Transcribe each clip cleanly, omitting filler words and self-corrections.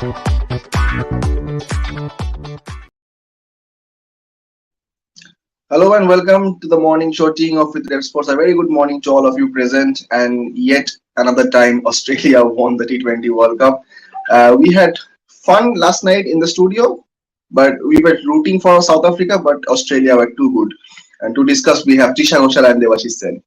Hello and welcome to the morning show teeing off with RevSportz. A very good morning to all of you present. And yet another time, Australia won the T20 World Cup. We had fun last night in the studio, but we were rooting for South Africa, but Australia were too good. And to discuss, we have Trisha Ghoshal and Devashish Sen.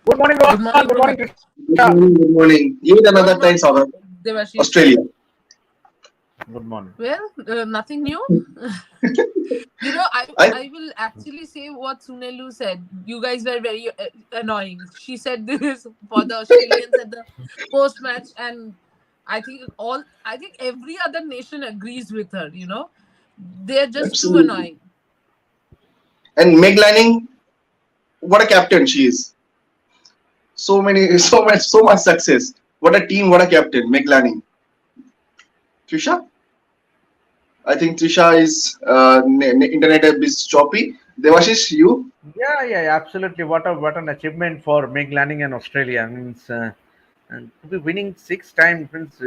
Good morning, Good morning, Good morning, Good morning. Yet another time, South Devashish. Australia. Good morning. Well, nothing new. I will actually say what Sunelu said. You guys were very annoying. She said this for the Australians at the post match, and I think every other nation agrees with her. They're just too annoying. And Meg Lanning, what a captain she is. So much success. What a team, what a captain, Meg Lanning. Trisha? I think Trisha is internet a bit choppy. Devashish, you? Yeah, absolutely. What an achievement for Meg Lanning and Australia. Means and to be winning 6 times means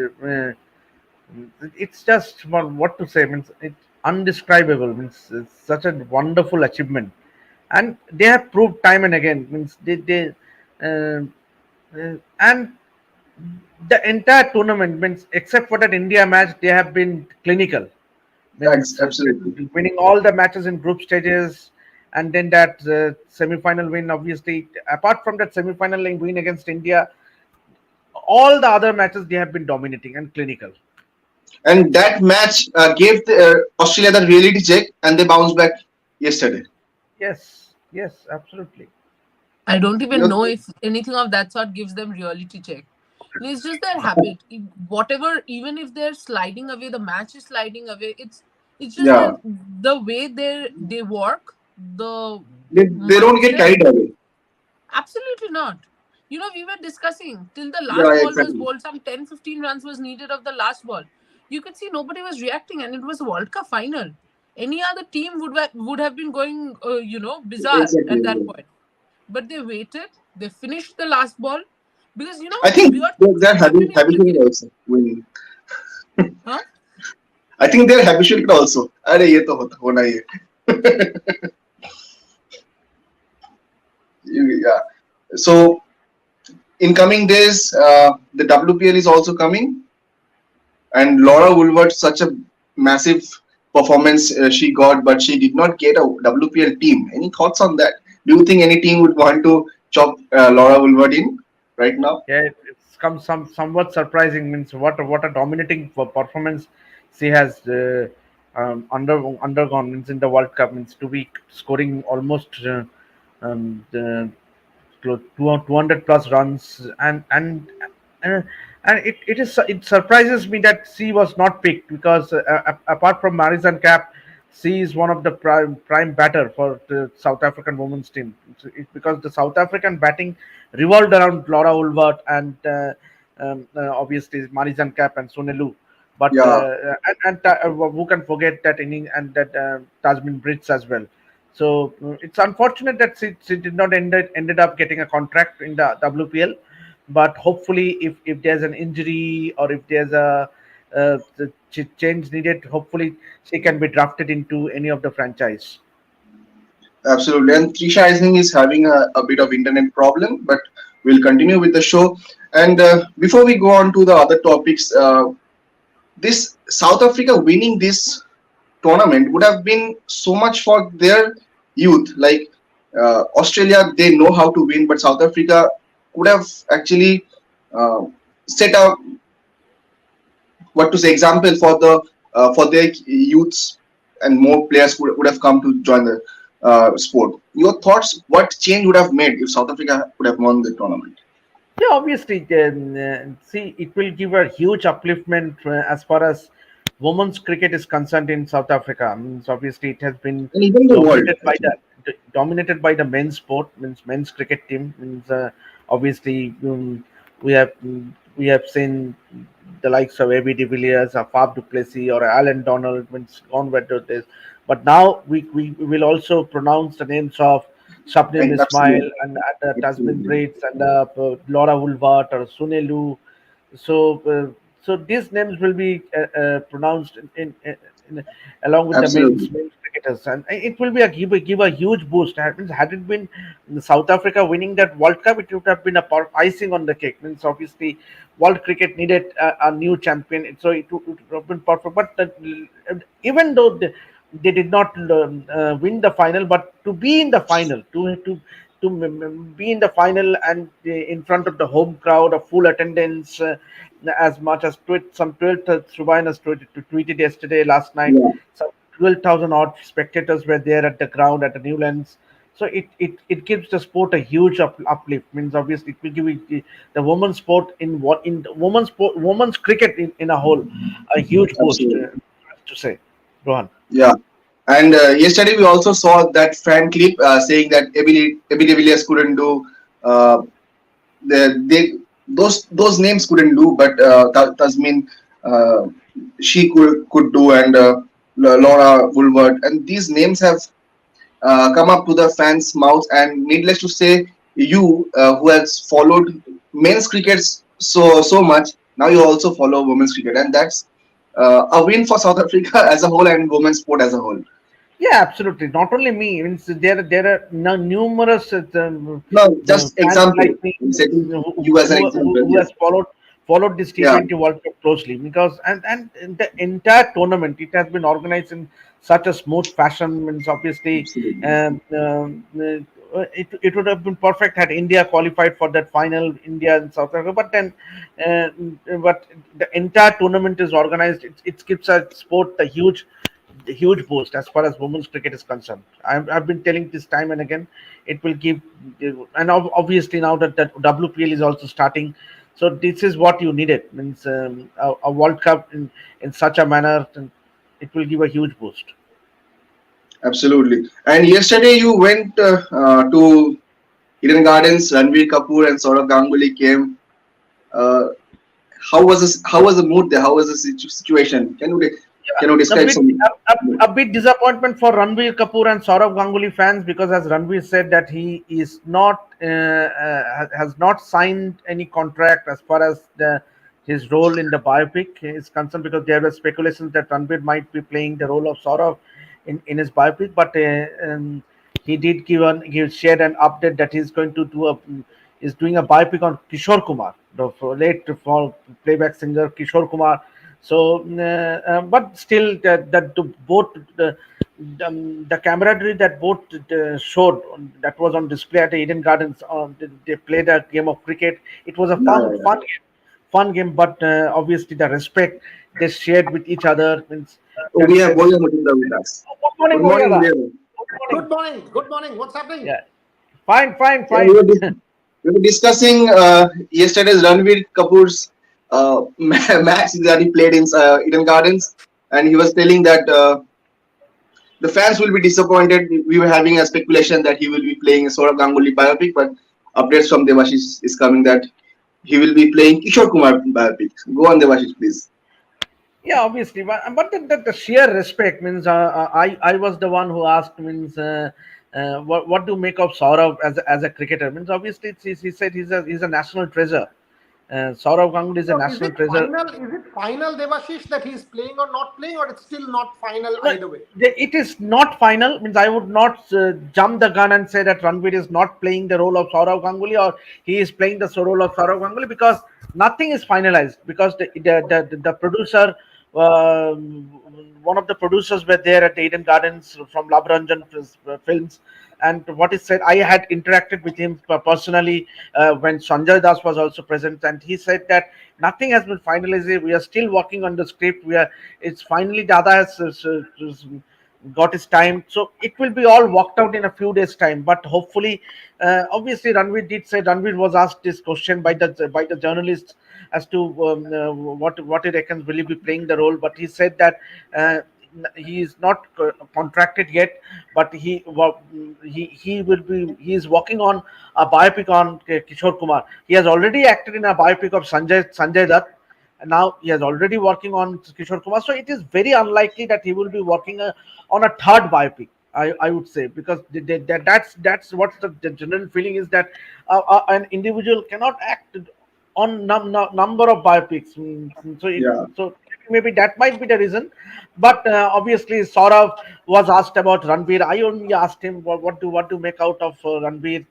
it's just what to say. Means it's undescribable. Means it's such a wonderful achievement, and they have proved time and again. Means they and the entire tournament means except for that India match, they have been clinical. Absolutely. Winning all the matches in group stages, and then that semi-final win. Obviously, apart from that semi-final win against India, all the other matches they have been dominating and clinical. And that match gave Australia the reality check, and they bounced back yesterday. Yes, absolutely. I don't even know if anything of that sort gives them reality check. It's just their habit. Whatever, even if they're sliding away, the match is sliding away. It's just the way they work. They don't get carried away. Absolutely not. We were discussing till the last ball was bowled, some 10-15 runs was needed of the last ball. You could see nobody was reacting, and it was a World Cup final. Any other team would have been going, bizarre at that point. But they waited. They finished the last ball. Because I think they're habituated also winning. Huh? I think they're habituated also. Arey, ye to hona hi hai. Yeah. So in coming days, the WPL is also coming, and Laura Woolworth, such a massive performance she got, but she did not get a WPL team. Any thoughts on that? Do you think any team would want to chop Laura Woolworth in right now? Yeah, it's come somewhat surprising. Means what a dominating performance she has undergone. Means in the World Cup. Means to be scoring almost 200 plus runs, and it surprises me that she was not picked because apart from Marizanne Kapp, she is one of the prime batter for the South African women's team. Because the South African batting revolved around Laura Woolworth and obviously Marizanne Kapp and Sunelu. But who can forget that inning and that Tasmin Brits as well. So it's unfortunate that she did not ended up getting a contract in the WPL. But hopefully, if there's an injury or if there's a change needed, hopefully she can be drafted into any of the franchise. Absolutely. And Trisha, I think, is having a bit of internet problem, but we'll continue with the show. And before we go on to the other topics, this South Africa winning this tournament would have been so much for their youth. Like Australia, they know how to win, but South Africa could have actually set a example for their youths, and more players would have come to join the sport. Your thoughts? What change would have made if South Africa would have won the tournament? Yeah, obviously, see, it will give a huge upliftment as far as women's cricket is concerned in South Africa. Means obviously it has been And even the world, dominated by the men's sport, means men's cricket team. Means obviously we have seen the likes of A.B. de Villiers or Fab du Plessis or Alan Donald. Means gone better days. But now we will also pronounce the names of Shabnim Ismail and Tasmin Brits and Laura Woolworth or Sunelu. So these names will be pronounced in along with the Absolutely. men's cricketers, and it will be give a huge boost. Had it been South Africa winning that World Cup, it would have been a icing on the cake. Means obviously, world cricket needed a new champion, so it would have been perfect. But even though they did not win the final, but to be in the final, be in the final and in front of the home crowd, a full attendance, as much as some 12, Subhain has tweeted yesterday, last night, Yeah, some 12,000 odd spectators were there at the ground at the Newlands. So it gives the sport a huge uplift. Means obviously it will give the women's sport in the women's cricket in a whole a huge boost. absolutely. To say, Rohan. Yeah. And yesterday we also saw that fan clip saying that Abby de Villiers couldn't do uh, they those names couldn't do, but Tasmin uh, she could do, and Laura Woolward, and these names have come up to the fans' mouth. And needless to say, you who has followed men's cricket so much, now you also follow women's cricket, and that's a win for South Africa as a whole and women's sport as a whole. Yeah, absolutely. Not only me. Means there are numerous No, just fans example. like me I'm setting you as an who example. who Yeah, has followed this yeah, T20 World Cup closely, because and the entire tournament it has been organized in such a smooth fashion. Means obviously, absolutely, it would have been perfect had India qualified for that final, India and South Africa. But then, but the entire tournament is organized. It gives a sport a huge boost as far as women's cricket is concerned. I've been telling this time and again, it will give, and obviously now that WPL is also starting, so this is what you needed. Means a World Cup in such a manner, and it will give a huge boost. absolutely. And yesterday you went to Eden Gardens. Ranveer Kapoor and Saurav Ganguly came. Uh, how was this? How was the mood there? How was the situation? Can you A describe bit some? a bit disappointment for Ranveer Kapoor and Saurav Ganguly fans, because as Ranveer said that he is not has not signed any contract as far as his role in the biopic is concerned, because there were speculations that Ranveer might be playing the role of Saurav in his biopic, but he did give shared an update that he's going to do a is doing a biopic on Kishore Kumar, the late for playback singer Kishore Kumar. So, but still, that the both the camaraderie that both showed that was on display at the Eden Gardens. They played a game of cricket. It was a Yeah, yeah, yeah. fun game. But obviously, the respect they shared with each other means Oh, that we have that. Boya Mutinda with us. Oh, good morning, Good morning, Boyada. Boya. Good morning. Good morning. Good morning. What's happening? Yeah, fine, fine, Yeah, fine. we were discussing yesterday's Ranveer Kapoor's match that he played in Eden Gardens, and he was telling that the fans will be disappointed. We were having a speculation that he will be playing a Saurav Ganguly biopic, but updates from Devashish is coming that he will be playing Kishore Kumar biopic. Go on, Devashish, please. Yeah, obviously, but the sheer respect means I was the one who asked means what do you make of Saurav as a cricketer? Means obviously he said he's a national treasure. Saurav Ganguly is a So is national it treasure. final? Is it final, Devashish, that he's playing or not playing, or it's still not final No, either way? it is not final. Means I would not jump the gun and say that Ranveer is not playing the role of Saurav Ganguly or he is playing the role of Saurav Ganguly, because nothing is finalized. Because the producer, one of the producers were there at the Eden Gardens from Labranjan Films, and what is said, I had interacted with him personally when Sanjay Das was also present, and he said that nothing has been finalized. We are still working on the script. We are it's finally Dada has got his time, so it will be all worked out in a few days' time. But hopefully, obviously, Ranveer was asked this question by the journalists as to what he reckons will he be playing the role, but he said that. He is not contracted yet, but he will be. He is working on a biopic on Kishore Kumar. He has already acted in a biopic of Sanjay Dutt, and now he is already working on Kishore Kumar. So it is very unlikely that he will be working on a third biopic. I would say, because that's what the general feeling is, that an individual cannot act on number of biopics. Yeah. So maybe that might be the reason. But obviously, Saurav was asked about Ranveer. I only asked him what to make out of Ranveer.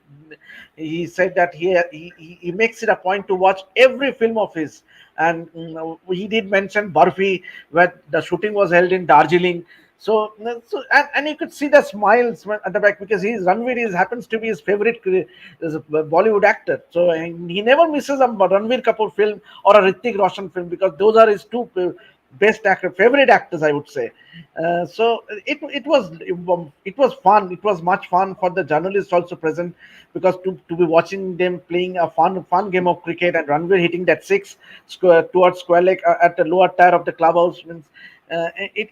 He said that he makes it a point to watch every film of his, and he did mention Barfi, where the shooting was held in Darjeeling. And you could see the smiles at the back, because Ranveer happens to be his favorite is a Bollywood actor. So he never misses a Ranveer Kapoor film or a Hrithik Roshan film, because those are his two best favorite actors, I would say. So it was fun. It was much fun for the journalists also present, because to be watching them playing a fun game of cricket, and Ranveer hitting that six towards square leg at the lower tier of the clubhouse means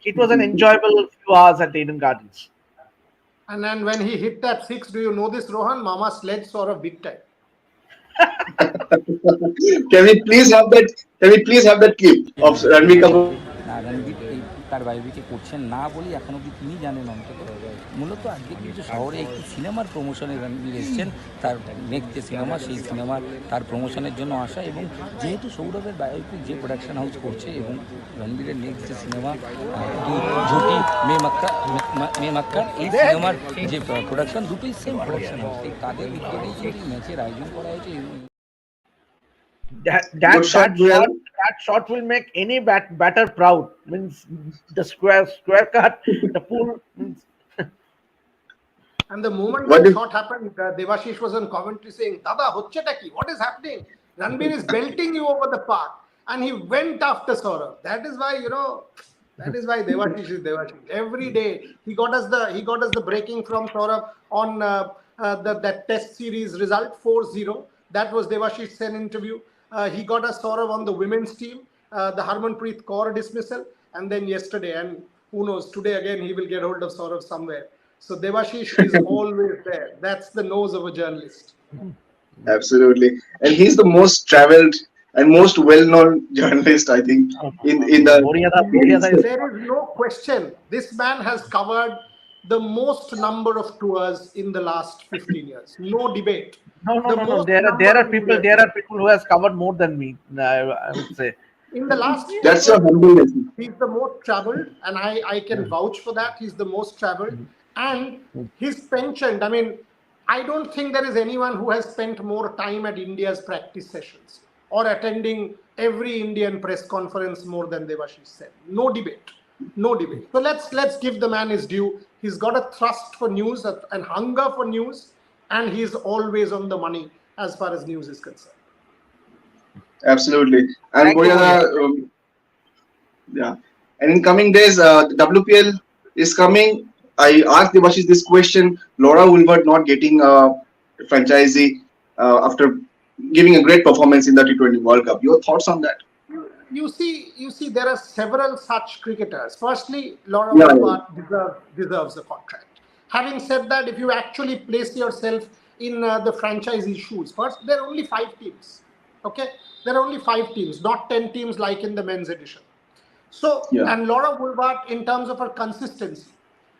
it was an enjoyable few hours at the Eden Gardens. And then when he hit that six, do you know this, Rohan? Mama sledged sort of big time. Can we please have that? Can we please have that clip of Ranveer Kapoor? না রণবীর তার বায়োপিকে করছেন না বলেই এখন অবধি তিনি জানেন অন্তত। মূলত আজকে কিন্তু শহরে একটি সিনেমার প্রমোশনে রণবীর এসছেন, তার নেক্সট যে সিনেমা সেই সিনেমার তার প্রমোশনের জন্য আসা। এবং যেহেতু সৌরভের বায়োপিক যে প্রোডাকশন হাউস করছে এবং রণবীরের নেক্সট যে সিনেমা ঝুটি মে মাক্কার, এই সিনেমার যে প্রোডাকশন দুটোই সেম প্রোডাকশন হাউস, তাদের ভিতরেই কিন্তু ম্যাচের আয়োজন করা হয়েছে। That shot will make any batter proud. Means the square cut, the pool. And the moment that shot happened, Devashish was on commentary saying, "Dada, hochche ta ki? What is happening? Ranveer is belting you over the park," and he went after Saurav. That is why Devashish is Devashish. Every day he got us the breaking from Saurav on that Test series result 4-0. That was Devashish Sen interview. He got us Saurav on the women's team, the Harmanpreet Kaur dismissal, and then yesterday, and who knows, today again he will get hold of Saurav somewhere. So Devashish is always there. That's the nose of a journalist. Absolutely, and he's the most traveled and most well-known journalist, I think, in the. There is no question. This man has covered the most number of tours in the last 15 years. No debate. No. There are people who has covered more than me. I would say. In the last, that's a humbleness. He's the most traveled, and I can vouch for that. He's the most traveled, and his penchant. I mean, I don't think there is anyone who has spent more time at India's practice sessions or attending every Indian press conference more than Devashish said. No debate. No debate. So let's give the man his due. He's got a thirst for news and hunger for news, and he's always on the money as far as news is concerned. Absolutely. And yeah. And in coming days, the WPL is coming. I asked Devashish this question: Laura Woolward not getting a franchisee after giving a great performance in the T20 World Cup. Your thoughts on that? You see, there are several such cricketers. Firstly, Laura Woolward deserves a contract. Having said that, if you actually place yourself in the franchisee shoes, first, there are only 5 teams. Okay? There are only 5 teams, not 10 teams like in the men's edition. So, and Laura Woolward, in terms of her consistency,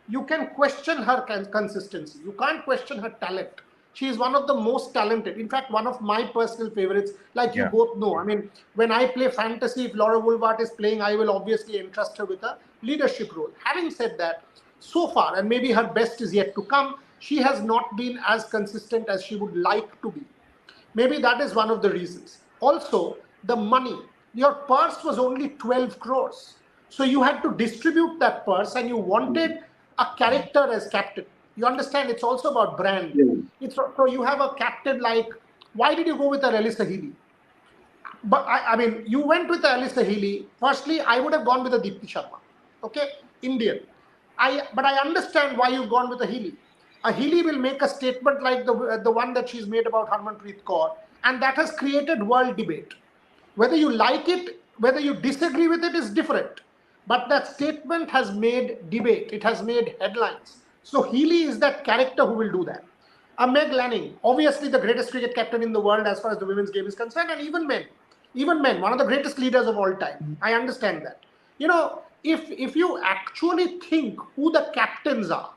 you can question her consistency. You can't question her talent. She is one of the most talented. In fact, one of my personal favorites, like you both know. I mean, when I play fantasy, if Laura Woolward is playing, I will obviously entrust her with a leadership role. Having said that, so far, and maybe her best is yet to come, she has not been as consistent as she would like to be. Maybe that is one of the reasons. Also, the money. Your purse was only 12 crores. So you had to distribute that purse, and you wanted a character as captain. You understand? It's also about brand. So you have a captain like, why did you go with Alyssa Healy? But I mean, you went with Alyssa Healy. Firstly, I would have gone with a Deepti Sharma. Okay? Indian. But I understand why you've gone with a Healy. A Healy will make a statement like the one that she's made about Harmanpreet Kaur, and that has created world debate. Whether you like it, whether you disagree with it is different. But that statement has made debate. It has made headlines. So Healy is that character who will do that. Meg Lanning, obviously the greatest cricket captain in the world as far as the women's game is concerned, and even men, one of the greatest leaders of all time. I understand that. You know, if you actually think who the captains are,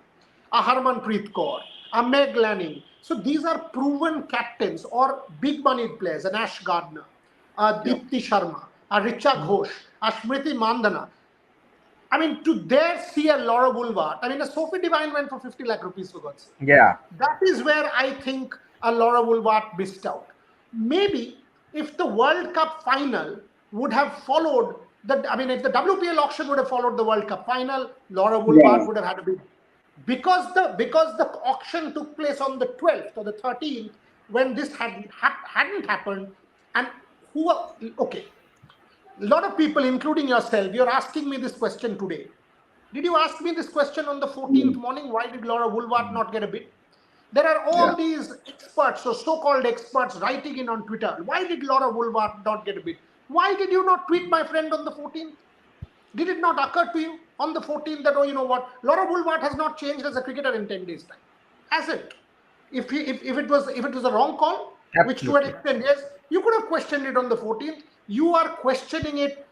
a Harmanpreet Kaur, a Meg Lanning, so these are proven captains or big money players, an Ash Gardner. Deepti Sharma, Richa Ghosh, Smriti Mandana. I mean, to dare see a Laura Woolward, I mean, a Sophie Devine went for 50 lakh rupees, for God's sake. Yeah. That is where I think a Laura Woolward missed out. Maybe if the World Cup final would have followed, if the WPL auction would have followed the World Cup final, Laura Woolward would have had a bid. Because the auction took place on the 12th or the 13th, when this hadn't happened, and a lot of people, including yourself, you're asking me this question today. Did you ask me this question on the 14th morning? Why did Laura Woolward not get a bid? There are all these experts, or so-called experts, writing in on Twitter. Why did Laura Woolward not get a bid? Why did you not tweet, my friend, on the 14th? Did it not occur to you on the 14th that, oh, you know what, Laura Woolward has not changed as a cricketer in 10 days' time? Has it? If it was a wrong call, which to an extent, yes, you could have questioned it on the 14th. You are questioning it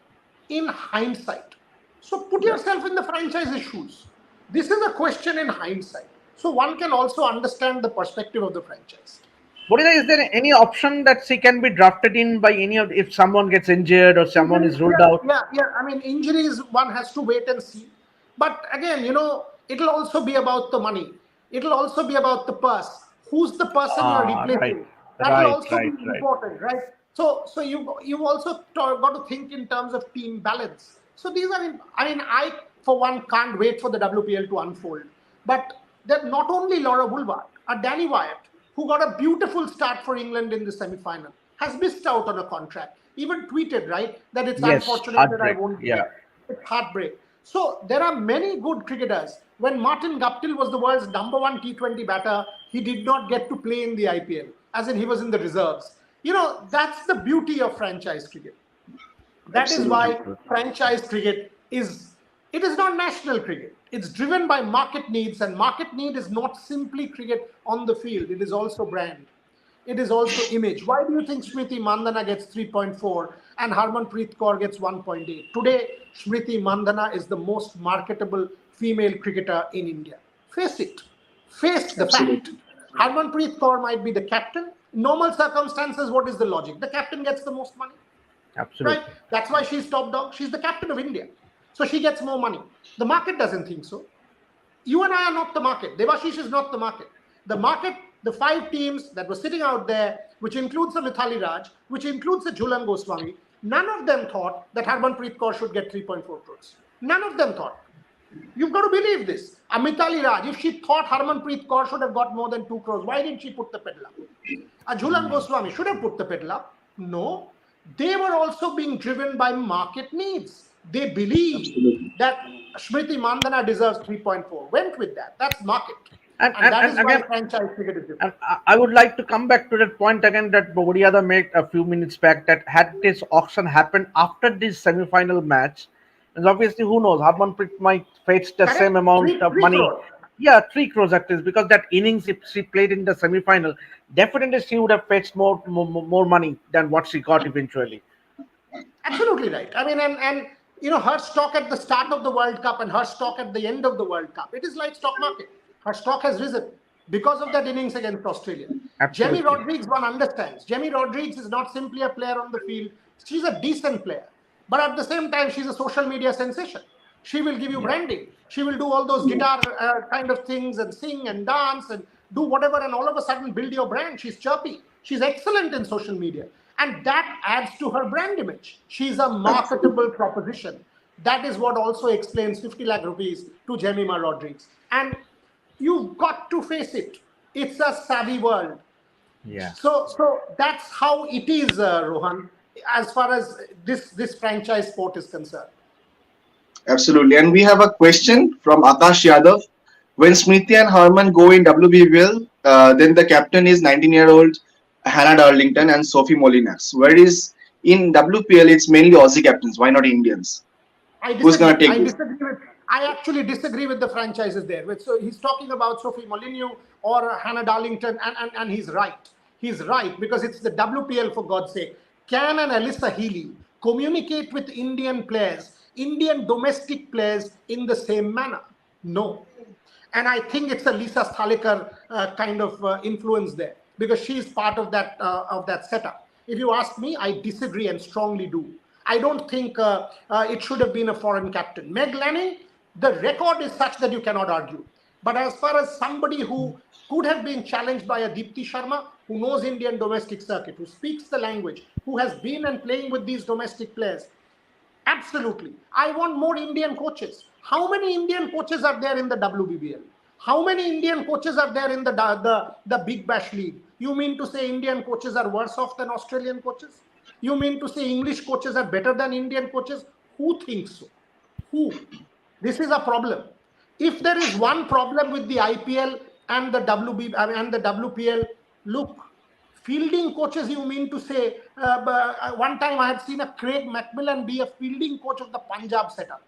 in hindsight. So put yourself in the franchise's shoes. This is a question in hindsight. So one can also understand the perspective of the franchise. Is there any option that she can be drafted in by any of, if someone gets injured or someone is ruled out? Yeah. I mean, injuries, one has to wait and see. But again, it'll also be about the money. It'll also be about the purse. Who's the person you're replacing? That will also be important, right? So you've also got to think in terms of team balance. So these are, I for one can't wait for the WPL to unfold. But that not only Laura Woolward, Danny Wyatt, who got a beautiful start for England in the semi-final, has missed out on a contract. Even tweeted, right, that it's unfortunate that I won't get. It's heartbreak. So there are many good cricketers. When Martin Guptill was the world's #1 T20 batter, he did not get to play in the IPL, as in he was in the reserves. That's the beauty of franchise cricket. That is why franchise cricket is not national cricket. It's driven by market needs, and market need is not simply cricket on the field. It is also brand. It is also image. Why do you think Smriti Mandana gets 3.4 and Harmanpreet Kaur gets 1.8? Today, Smriti Mandana is the most marketable female cricketer in India. Face it. Face the fact. Harmanpreet Kaur might be the captain. In normal circumstances, what is the logic? The captain gets the most money. Absolutely. Right? That's why she's top dog. She's the captain of India. So she gets more money. The market doesn't think so. You and I are not the market. Devashish is not the market. The market, the 5 teams that were sitting out there, which includes a Mithali Raj, which includes a Jhulan Goswami, none of them thought that Harmanpreet Kaur should get 3.4 crores. None of them thought. You've got to believe this. Mithali Raj, if she thought Harmanpreet Kaur should have got more than 2 crores, why didn't she put the pedal up? A Jhulan Goswami should have put the pedal up. No. They were also being driven by market needs. They believe that Smriti Mandana deserves 3.4. Went with that. That's market. And that is why franchise cricket is different. And I would like to come back to that point again that Bodiada made a few minutes back, that had this auction happened after this semi-final match, and obviously who knows, Harmanpreet might fetch the same amount of money. Crores. Yeah, 3 crores at least, because that innings, if she played in the semi-final, definitely she would have fetched more money than what she got eventually. Absolutely right. I mean, and her stock at the start of the World Cup and her stock at the end of the World Cup, it is like stock market. Her stock has risen because of that innings against Australia. Jamie Rodrigues, one understands. Jamie Rodrigues is not simply a player on the field. She's a decent player. But at the same time, she's a social media sensation. She will give you branding. She will do all those guitar kind of things and sing and dance and do whatever, and all of a sudden build your brand. She's chirpy. She's excellent in social media. And that adds to her brand image. She's a marketable proposition. That is what also explains 50 lakh rupees to Jemima Rodrigues. And you've got to face it. It's a savvy world. Yeah. So that's how it is, Rohan, as far as this franchise sport is concerned. Absolutely. And we have a question from Akash Yadav. When Smriti and Harman go in WBBL, then the captain is 19-year-old Hannah Darlington and Sophie Molinax. Whereas in WPL, it's mainly Aussie captains. Why not Indians? Who's going to take this? I actually disagree with the franchises there. So he's talking about Sophie Molyneux or Hannah Darlington, and he's right. He's right, because it's the WPL, for God's sake. Can an Alyssa Healy communicate with Indian players, Indian domestic players, in the same manner? No. And I think it's a Lisa Sthalekar kind of influence there, because she's part of that setup. If you ask me, I disagree and strongly do. I don't think it should have been a foreign captain. Meg Lanning, the record is such that you cannot argue. But as far as somebody who could have been challenged by a Deepti Sharma, who knows Indian domestic circuit, who speaks the language, who has been and playing with these domestic players, absolutely. I want more Indian coaches. How many Indian coaches are there in the WBBL? How many Indian coaches are there in the Big Bash League? You mean to say Indian coaches are worse off than Australian coaches? You mean to say English coaches are better than Indian coaches? Who thinks so? Who? This is a problem. If there is one problem with the IPL and the and the WPL, look, fielding coaches, you mean to say, one time I had seen a Craig Macmillan be a fielding coach of the Punjab setup.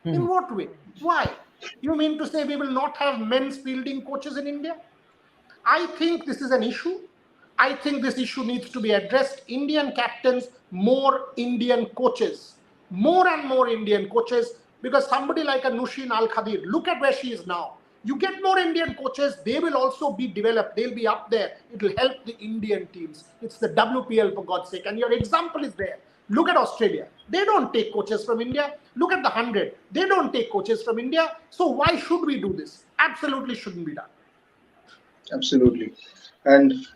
In what way? Why? You mean to say we will not have men's fielding coaches in India? I think this is an issue. I think this issue needs to be addressed. Indian captains, more Indian coaches, more and more Indian coaches, because somebody like a Nushin Al Khadir, look at where she is now. You get more Indian coaches, they will also be developed. They'll be up there. It will help the Indian teams. It's the WPL, for God's sake. And your example is there. Look at Australia. They don't take coaches from India. Look at the 100. They don't take coaches from India. So why should we do this? Absolutely shouldn't be done. Absolutely. And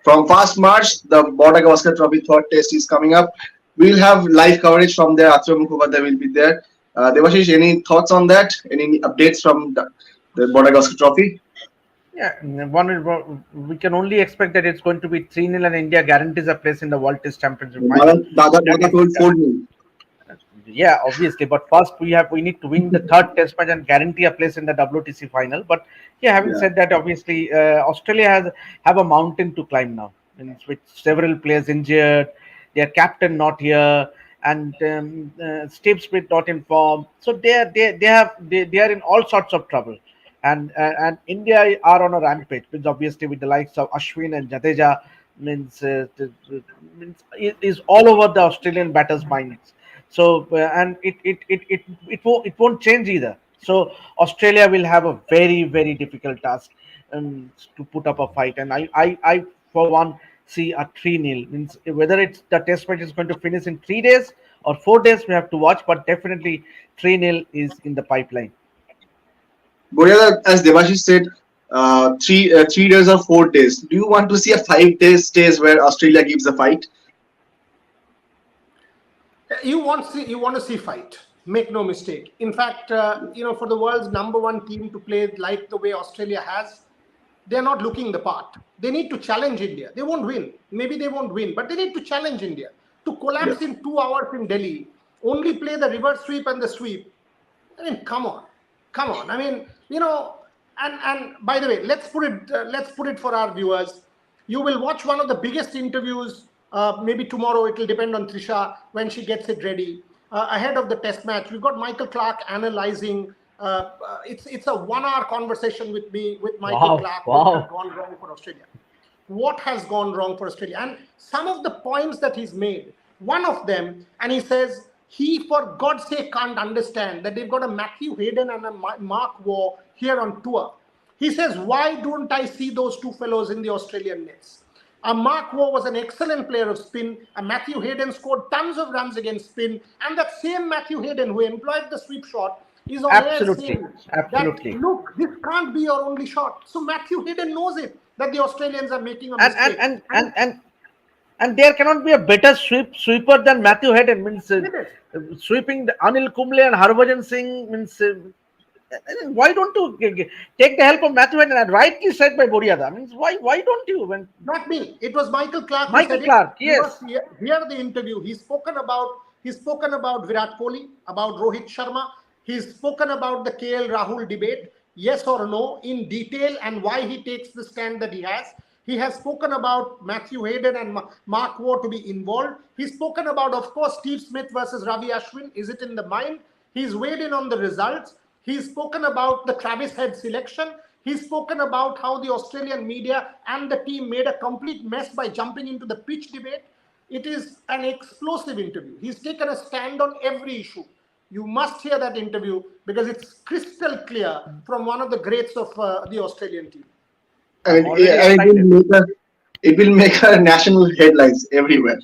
from fast March, the Border Gavaskar Trophy third test is coming up. We'll have live coverage from there. Atra Mukhopadhyay will be there. Devashish, any thoughts on that? Any updates from the Border Gavaskar Trophy? Yeah, we can only expect that it's going to be 3-0 and India guarantees a place in the World Test Championship final. Dada told 4-0. Yeah, obviously, but first we need to win the third test match and guarantee a place in the WTC final. But yeah, having said that, obviously Australia have a mountain to climb now, with several players injured, their captain not here, and Steve Smith not in form. So they are in all sorts of trouble. And India are on a rampage, means obviously with the likes of Ashwin and Jadeja, means is all over the Australian batters' minds. So and it won't change either. So Australia will have a very, very difficult task to put up a fight. And I for one see a 3-0. Means whether it's the test match is going to finish in 3 days or 4 days, we have to watch. But definitely 3-0 is in the pipeline. Boryada, as Devashish said, 3 days or 4 days. Do you want to see a 5 days stays where Australia gives a fight? You want to see fight. Make no mistake. In fact, for the world's #1 team to play like the way Australia has, they're not looking the part. They need to challenge India. They won't win. Maybe they won't win, but they need to challenge India. To collapse in 2 hours in Delhi, only play the reverse sweep and the sweep. I mean, come on. I mean, and by the way, let's put it for our viewers. You will watch one of the biggest interviews. Maybe tomorrow, it will depend on Trisha when she gets it ready. Ahead of the test match, we've got Michael Clark analyzing. It's a 1-hour conversation with me, with Michael Clark. What has gone wrong for Australia? What has gone wrong for Australia? And some of the points that he's made, one of them, and he says, he, for God's sake, can't understand that they've got a Matthew Hayden and a Mark Waugh here on tour. He says, why don't I see those two fellows in the Australian nets? Mark Waugh was an excellent player of spin. Matthew Hayden scored tons of runs against spin. And that same Matthew Hayden who employed the sweep shot is on air saying that, look, this can't be your only shot. So Matthew Hayden knows it, that the Australians are making a mistake. And there cannot be a better sweeper than Matthew Hayden. Means sweeping Anil Kumble and Harbhajan Singh. Means why don't you take the help of Matthew Hayden? And rightly said by Boryada. Means why don't you? Not me. It was Michael Clark. Michael Clark. Yes. Hear the interview. He's spoken about Virat Kohli, about Rohit Sharma. He's spoken about the KL Rahul debate, yes or no, in detail, and why he takes the stand that he has. He has spoken about Matthew Hayden and Mark Waugh to be involved. He's spoken about, of course, Steve Smith versus Ravi Ashwin. Is it in the mind? He's weighed in on the results. He's spoken about the Travis Head selection. He's spoken about how the Australian media and the team made a complete mess by jumping into the pitch debate. It is an explosive interview. He's taken a stand on every issue. You must hear that interview because it's crystal clear from one of the greats of the Australian team. And it will make a national headlines everywhere.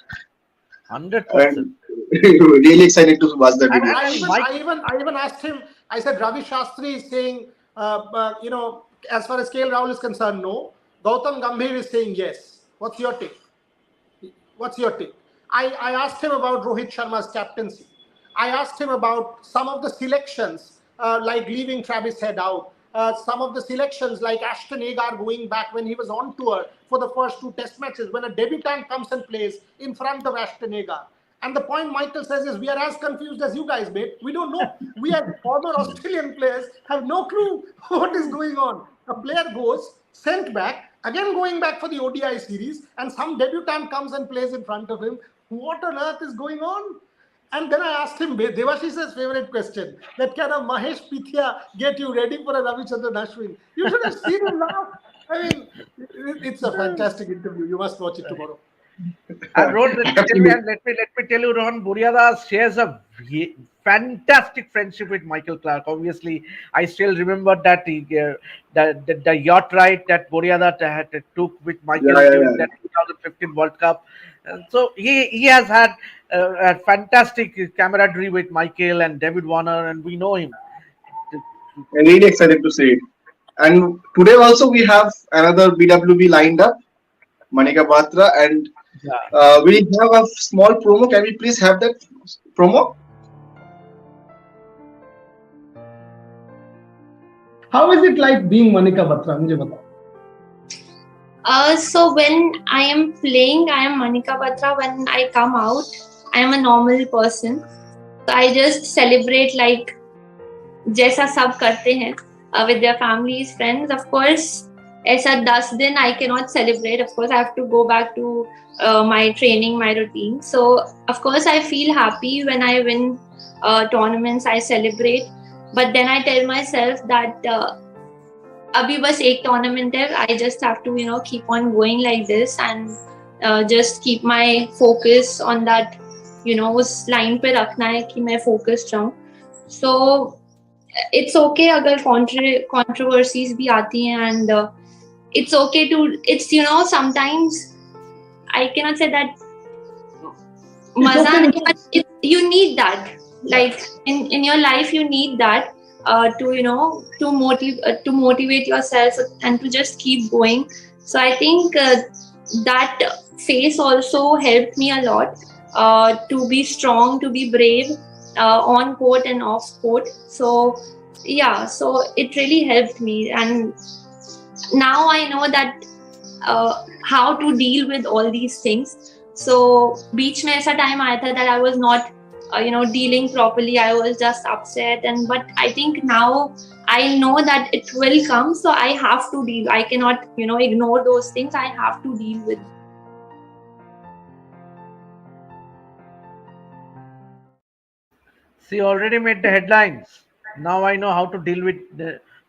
100%. And really excited to watch the And, video. and, and Mike, I even asked him. I said, Ravi Shastri is saying, as far as KL Rahul is concerned, no. Gautam Gambhir is saying yes. What's your take? What's your take? I asked him about Rohit Sharma's captaincy. I asked him about some of the selections, like leaving Travis Head out. Some of the selections, like Ashton Agar going back when he was on tour for the first 2 test matches, when a debutant comes and plays in front of Ashton Agar. And the point Michael says is, we are as confused as you guys, mate. We don't know. We as former Australian players have no clue what is going on. A player goes, sent back, again going back for the ODI series, and some debutant comes and plays in front of him. What on earth is going on? And then I asked him, Devashish's favorite question, that can a Mahesh Pithia get you ready for a Ravichandran Ashwin? You should have seen him laugh. I mean, it's a fantastic interview. You must watch it tomorrow. And Rohan, let me tell you, Rohan, Buriada shares a fantastic friendship with Michael Clark. Obviously, I still remember that the yacht ride that Buriada took with Michael during that 2015 World Cup. So he has had a fantastic camaraderie with Michael and David Warner, and we know him. I'm really excited to see it. And today also we have another BWB lined up, Manika Batra, and we have a small promo. Can we please have that promo? How is it like being Manika Batra? Mujhe batao. So when I am playing, I am Manika Batra. When I come out, I am a normal person. So I just celebrate like जैसा सब करते हैं with their families, friends. Of course, ऐसा 10 दिन I cannot celebrate. Of course, I have to go back to my training, my routine. So of course, I feel happy when I win tournaments. I celebrate, but then I tell myself that अभी बस एक tournament है. I just have to keep on going like this and just keep my focus on that. उस line पे रखना है कि मैं focused रहूँ. So it's okay अगर controversies भी आती हैं, and it's okay to, it's sometimes I cannot say that मजा नहीं, but you need that, like in your life you need that to motivate yourself and to just keep going. So I think that phase also helped me a lot to be strong, to be brave on court and off court. So yeah, so it really helped me, and now I know that how to deal with all these things. So बीच में ऐसा time आया था that I was not dealing properly. I was just upset, but I think now I know that it will come, so I have to deal. I cannot ignore those things. I have to deal with. She already made the headlines. Now I know how to deal with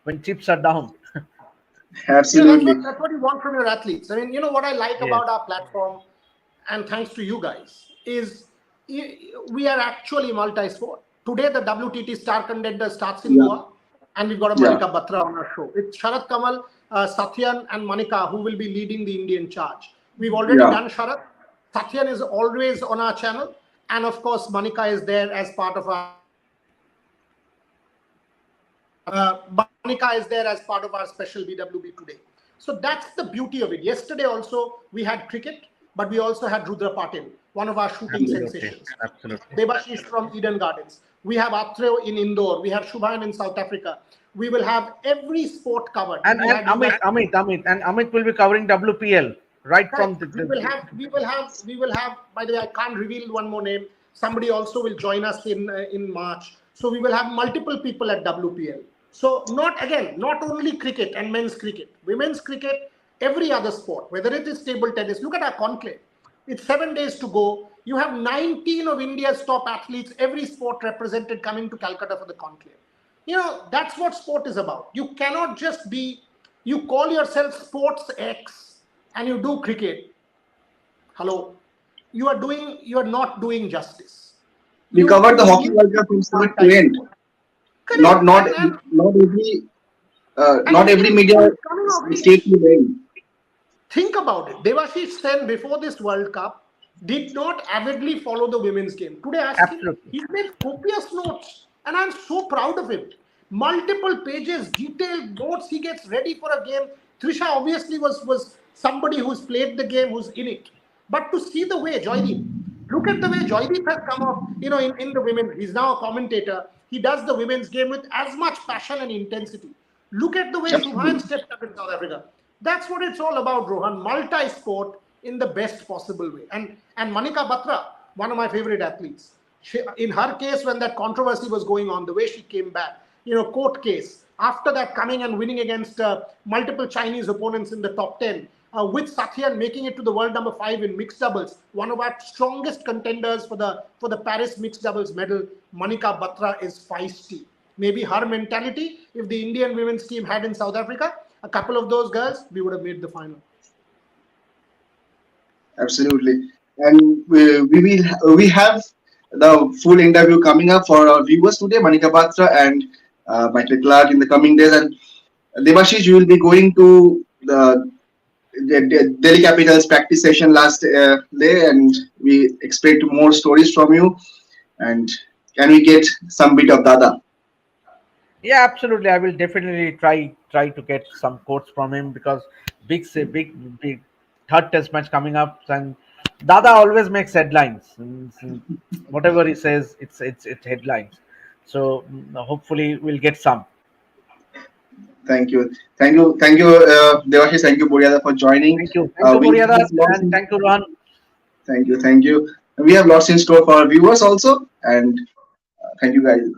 when chips are down. Absolutely. That's what you want from your athletes. I mean, what I like about our platform, and thanks to you guys, is we are actually multi-sport. Today, the WTT Star Contender starts in Goa, and we've got a Manika Batra on our show. It's Sharat Kamal, Satyan, and Manika who will be leading the Indian charge. We've already done Sharat. Satyan is always on our channel, and of course, Manika is there as part of our. Manika is there as part of our special BWB today. So that's the beauty of it. Yesterday also we had cricket, but we also had Rudra Patil, one of our shooting sensations. Absolutely. Devashish from Eden Gardens. We have Atreo in Indore. We have Shubhan in South Africa. We will have every sport covered. And Amit will be covering WPL from the. We will have. By the way, I can't reveal one more name. Somebody also will join us in March. So we will have multiple people at WPL. So not only cricket and men's cricket, women's cricket, every other sport, whether it is table tennis. Look at our conclave. It's 7 days to go. You have 19 of India's top athletes, every sport represented, coming to Calcutta for the conclave. That's what sport is about. You cannot just you call yourself Sports X and you do cricket. Hello. You are not doing justice. We covered the Hockey World Cup from start to end. Not every media state will end. Think about it. Devashish Sen, before this World Cup, did not avidly follow the women's game. Today, ask him, Absolutely. he made copious notes, and I'm so proud of him. Multiple pages, detailed notes he gets ready for a game. Trisha obviously was somebody who's played the game, who's in it. But to see the way Joydeep, look at the way Joydeep has come up, in the women. He's now a commentator. He does the women's game with as much passion and intensity. Look at the way Shubhan stepped up in South Africa. That's what it's all about, Rohan. Multi-sport in the best possible way. And Manika Batra, one of my favorite athletes. In her case, when that controversy was going on, the way she came back, court case, after that coming and winning against multiple Chinese opponents in the top 10, with Sathian making it to the world number 5 in mixed doubles, one of our strongest contenders for the Paris mixed doubles medal. Manika Batra is feisty. Maybe her mentality, if the Indian women's team had in South Africa, a couple of those girls, we would have made the final. Absolutely. And we have the full interview coming up for our viewers today, Manika Batra and Michael Clark in the coming days. And Devashish, you will be going to the Delhi Capitals practice session last day, and we expect more stories from you. And can we get some bit of Dada? Yeah, absolutely. I will definitely try to get some quotes from him, because big third test match coming up, and Dada always makes headlines. Whatever he says, it's headlines. So hopefully we'll get some. Thank you, Devashish. Thank you, Boriada, for joining. Thank you, Boriada, and thank you, Rohan. Thank you. We have lots in store for our viewers also, and thank you, guys.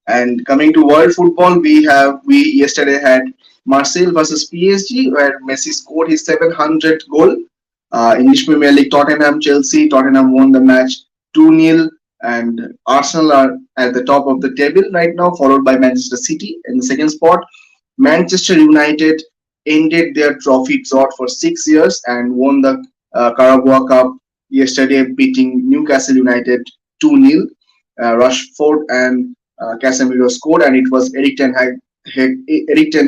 And coming to world football, we yesterday had Marseille versus PSG, where Messi scored his 700th goal. English Premier League, Tottenham won the match 2-0, and Arsenal are at the top of the table right now, followed by Manchester City in the second spot. Manchester United ended their trophy drought for 6 years and won the Carabao Cup yesterday, beating Newcastle United 2-0. Rashford and Casemiro scored, and it was Eric Ten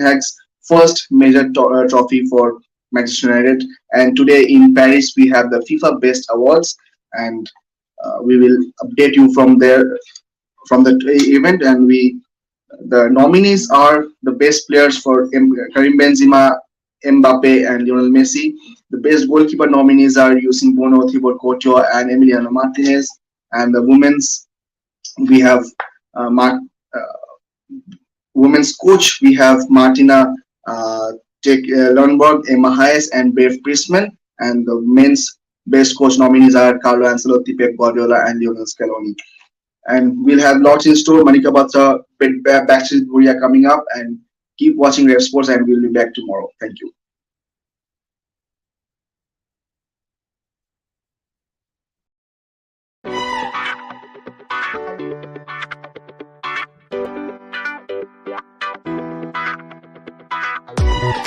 Hag's first major trophy for Manchester United. And today in Paris, we have the FIFA Best Awards, and we will update you from the event. And the nominees are the best players for Karim Benzema, Mbappe, and Lionel Messi. The best goalkeeper nominees are Usain Bono, Thibaut Courtois, and Emiliano Martinez. And the women's, we have women's coach, we have Martina Lundberg, Emma Hayes, and Bev Priestman. And the men's best coach nominees are Carlo Ancelotti, Pep Guardiola, and Lionel Scaloni. And we'll have lots in store. Manika Batra, Backstreet Boria coming up, and keep watching RevSportz, and we'll be back tomorrow. Thank you.